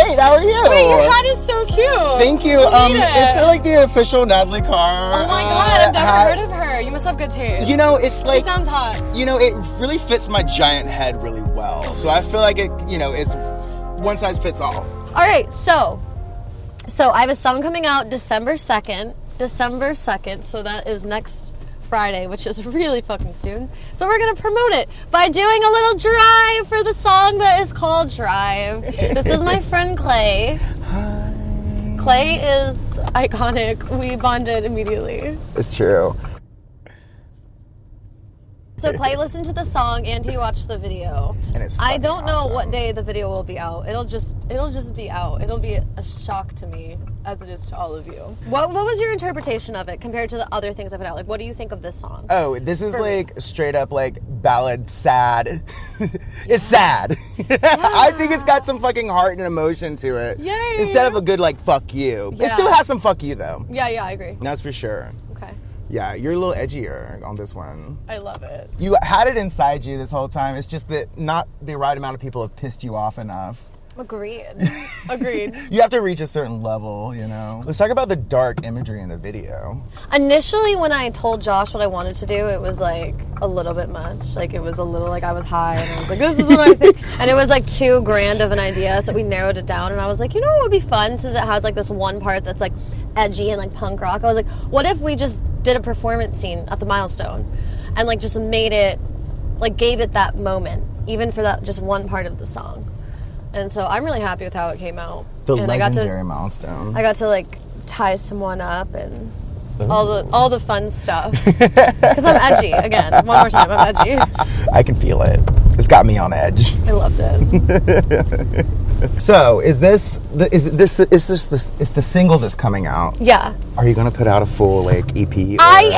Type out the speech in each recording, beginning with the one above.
great. How are you? Wait, your hat is so cute. Thank you. It's like the official Natalie Carr. Oh my god, I've never heard of her. You must have good taste. You know, it's like... She sounds hot. You know, it really fits my giant head really well. So I feel like it, you know, it's one size fits all. All right, so I have a song coming out December 2nd. So that is next Friday, which is really fucking soon. So we're going to promote it by doing a little drive for the song that is called Drive. This is my friend Clay. Hi. Clay is iconic. We bonded immediately. It's true. So Clay listened to the song and he watched the video. And it's I don't know awesome. what day the video will be out. It'll just be out. It'll be a shock to me as it is to all of you. What was your interpretation of it compared to the other things I've put out? Like, what do you think of this song? Oh, this is like straight up like ballad sad. It's sad. Yeah. I think it's got some fucking heart and emotion to it. Yay. Instead of a good like fuck you. Yeah. It still has some fuck you though. Yeah, I agree. That's for sure. Okay. Yeah, you're a little edgier on this one. I love it. You had it inside you this whole time. It's just that not the right amount of people have pissed you off enough. Agreed. You have to reach a certain level, you know. Let's talk about the dark imagery in the video. Initially, when I told Josh what I wanted to do, it was like a little bit much. Like it was a little like I was high and I was like, this is what I think. And it was like too grand of an idea, so we narrowed it down. And I was like, you know what would be fun since it has like this one part that's like edgy and like punk rock. I was like, what if we just did a performance scene at the Milestone and like just made it, like gave it that moment, even for that just one part of the song. And so I'm really happy with how it came out. The and legendary Milestone. I got to like tie someone up and all the fun stuff. Because I'm edgy again. One more time, I'm edgy. I can feel it. It's got me on edge. I loved it. So, is this the single that's coming out? Yeah. Are you gonna put out a full like EP? I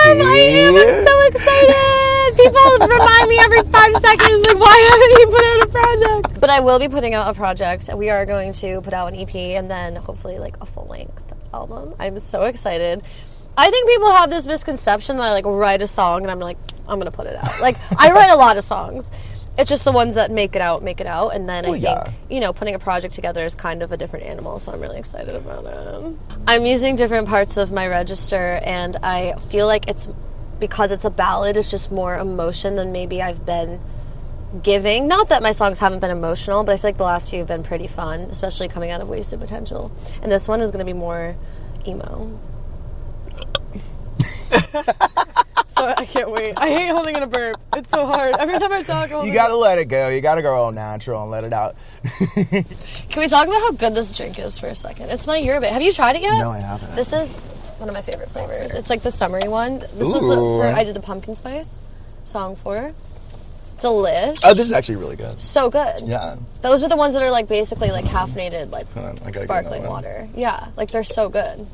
am. I'm so excited. People remind me every 5 seconds, like, why haven't you put out a project? But I will be putting out a project. We are going to put out an EP and then hopefully like a full-length album. I'm so excited. I think people have this misconception that I like write a song and I'm like, I'm gonna put it out. Like, I write a lot of songs. It's just the ones that make it out. And then I think, you know, putting a project together is kind of a different animal, so I'm really excited about it. I'm using different parts of my register, and I feel like it's, because it's a ballad, it's just more emotion than maybe I've been giving. Not that my songs haven't been emotional, but I feel like the last few have been pretty fun, especially coming out of Wasted Potential. And this one is going to be more emo. So I can't wait. I hate holding in a burp. It's so hard. Every time I talk, you gotta let it go. You gotta go all natural and let it out. Can we talk about how good this drink is for a second? It's my yerba. Have you tried it yet? No, I haven't. This is one of my favorite flavors. It's like the summery one. This was I did the pumpkin spice song for. Delish. Oh, this is actually really good. So good. Yeah. Those are the ones that are like basically like caffeinated, like sparkling get water. Yeah, like they're so good.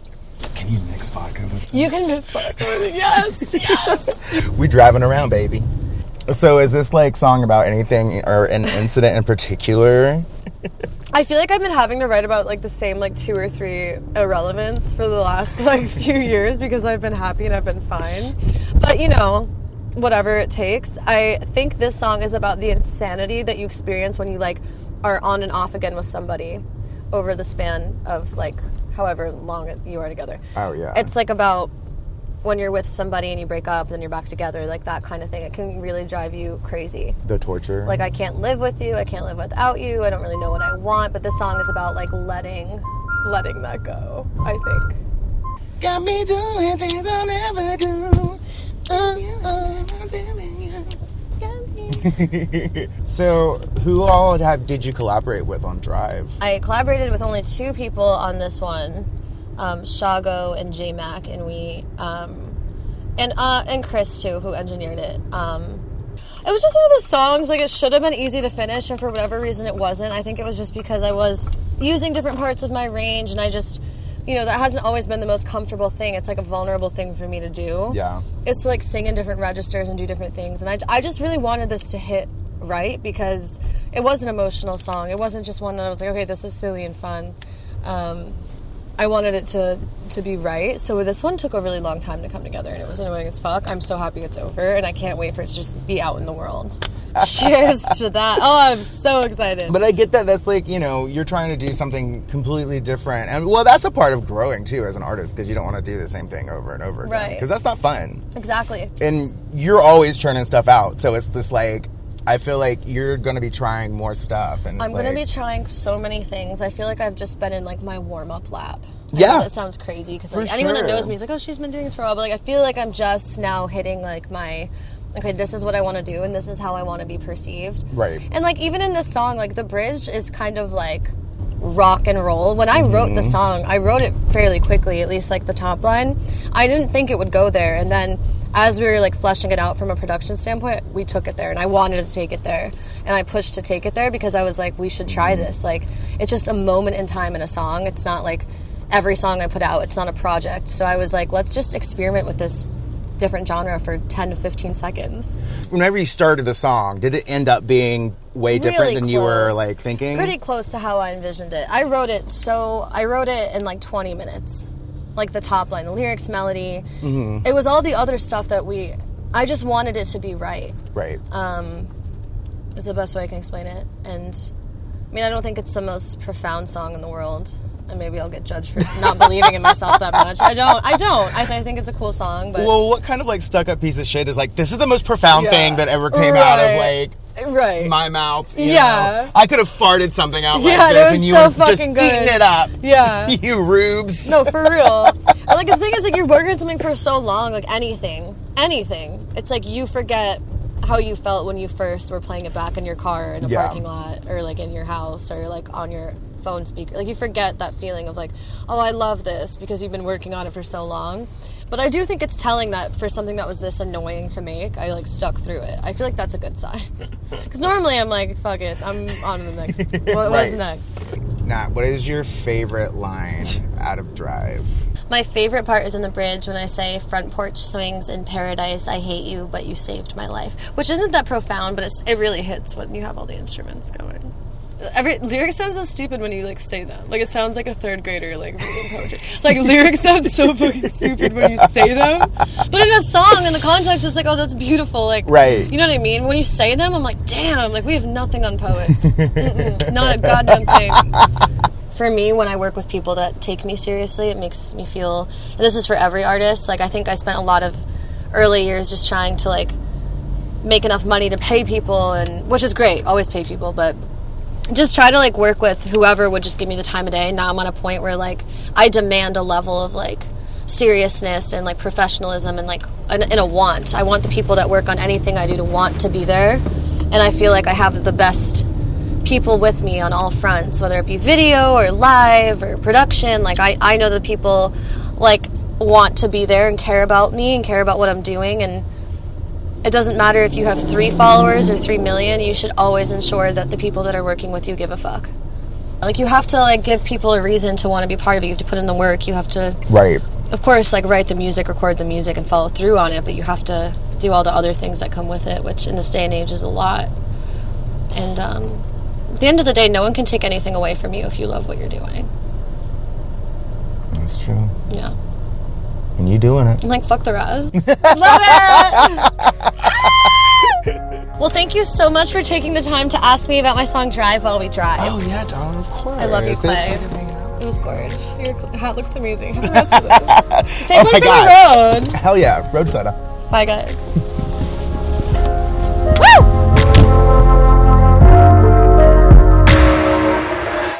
Can you mix vodka with this? You can mix vodka with it. Yes. We driving around, baby. So is this like song about anything or an incident in particular? I feel like I've been having to write about like the same like 2 or 3 irrelevance for the last like few years because I've been happy and I've been fine. But you know, whatever it takes. I think this song is about the insanity that you experience when you like are on and off again with somebody over the span of like however long you are together. Oh yeah. It's like about when you're with somebody and you break up and then you're back together, like that kind of thing. It can really drive you crazy. The torture. Like I can't live with you, I can't live without you, I don't really know what I want, but this song is about like letting that go, I think. Got me doing things I'll never do. So, who all did you collaborate with on Drive? I collaborated with only 2 people on this one, Shago and J Mac, and we, and Chris too, who engineered it. It was just one of those songs, like it should have been easy to finish, and for whatever reason it wasn't. I think it was just because I was using different parts of my range, and I just, you know, that hasn't always been the most comfortable thing. It's like a vulnerable thing for me to do. Yeah. It's to like sing in different registers and do different things. And I just really wanted this to hit right because it was an emotional song. It wasn't just one that I was like, okay, this is silly and fun. I wanted it to be right. So this one took a really long time to come together, and it was annoying as fuck. I'm so happy it's over, and I can't wait for it to just be out in the world. Cheers to that. Oh, I'm so excited. But I get that that's like, you know, you're trying to do something completely different. And, well, that's a part of growing, too, as an artist, because you don't want to do the same thing over and over again. Right. Because that's not fun. Exactly. And you're always churning stuff out. So it's just like, I feel like you're going to be trying more stuff. And I'm going to be trying so many things. I feel like I've just been in, like, my warm-up lap. Yeah. I know that sounds crazy, because like, anyone that knows me is like, oh, she's been doing this for a while. But like, I feel like I'm just now hitting, like, my... Okay, this is what I want to do, and this is how I want to be perceived. Right. And, like, even in this song, like, the bridge is kind of, like, rock and roll. When I wrote the song, I wrote it fairly quickly, at least, like, the top line. I didn't think it would go there, and then as we were, like, fleshing it out from a production standpoint, we took it there, and I wanted to take it there. And I pushed to take it there because I was like, we should try this. Like, it's just a moment in time in a song. It's not, like, every song I put out. It's not a project. So I was like, let's just experiment with this different genre for 10 to 15 seconds. Whenever you started the song, did it end up being way different Really than you were like thinking? Pretty close to how I envisioned it. I wrote it in like 20 minutes. Like the top line, the lyrics, melody. Mm-hmm. It was all the other stuff that I just wanted it to be right. Right. Is the best way I can explain it. And I mean, I don't think it's the most profound song in the world. And maybe I'll get judged for not believing in myself that much. I don't. I think it's a cool song, but... Well, what kind of, like, stuck-up piece of shit is, like, this is the most profound thing that ever came out of, like, my mouth, you know? I could have farted something out like this, and you were just eating it up. Yeah. You rubes. No, for real. And, like, the thing is, like, you're working on something for so long, like, anything. It's like you forget how you felt when you first were playing it back in your car in the parking lot, or, like, in your house, or, like, on your phone speaker. Like, you forget that feeling of like, oh, I love this, because you've been working on it for so long. But I do think it's telling that for something that was this annoying to make, I like stuck through it. I feel like that's a good sign. Because normally I'm like, fuck it, I'm on to the next. What's next? Nat, what is your favorite line out of Drive? My favorite part is in the bridge when I say, front porch swings in paradise, I hate you, but you saved my life. Which isn't that profound, but it really hits when you have all the instruments going. Lyrics sound so stupid when you, like, say them. Like, it sounds like a third grader, like, reading poetry. Like, lyrics sound so fucking stupid when you say them. But in a song, in the context, it's like, oh, that's beautiful. Like, right. You know what I mean? When you say them, I'm like, damn, like, we have nothing on poets. Not a goddamn thing. For me, when I work with people that take me seriously, it makes me feel, and this is for every artist, like, I think I spent a lot of early years just trying to, like, make enough money to pay people, and which is great, always pay people, but just try to, like, work with whoever would just give me the time of day. Now I'm on a point where, like, I demand a level of, like, seriousness and, like, professionalism and, like, in a want. I want the people that work on anything I do to want to be there. And I feel like I have the best people with me on all fronts, whether it be video or live or production. Like, I know the people, like, want to be there and care about me and care about what I'm doing. And it doesn't matter if you have 3 followers or 3 million, you should always ensure that the people that are working with you give a fuck. Like, you have to, like, give people a reason to want to be part of it. You have to put in the work. You have to, right, of course, like, write the music, record the music, and follow through on it, but you have to do all the other things that come with it, which in this day and age is a lot. And at the end of the day, no one can take anything away from you if you love what you're doing. That's true. Yeah. And you doing it. I'm like, fuck the rest. Love it! Well, thank you so much for taking the time to ask me about my song Drive While We Drive. Oh, yeah, darling, of course. I love you, Clay. It was gorgeous. Your hat looks amazing. Have the rest of it. Take one for the road. Hell yeah. Road soda. Bye, guys.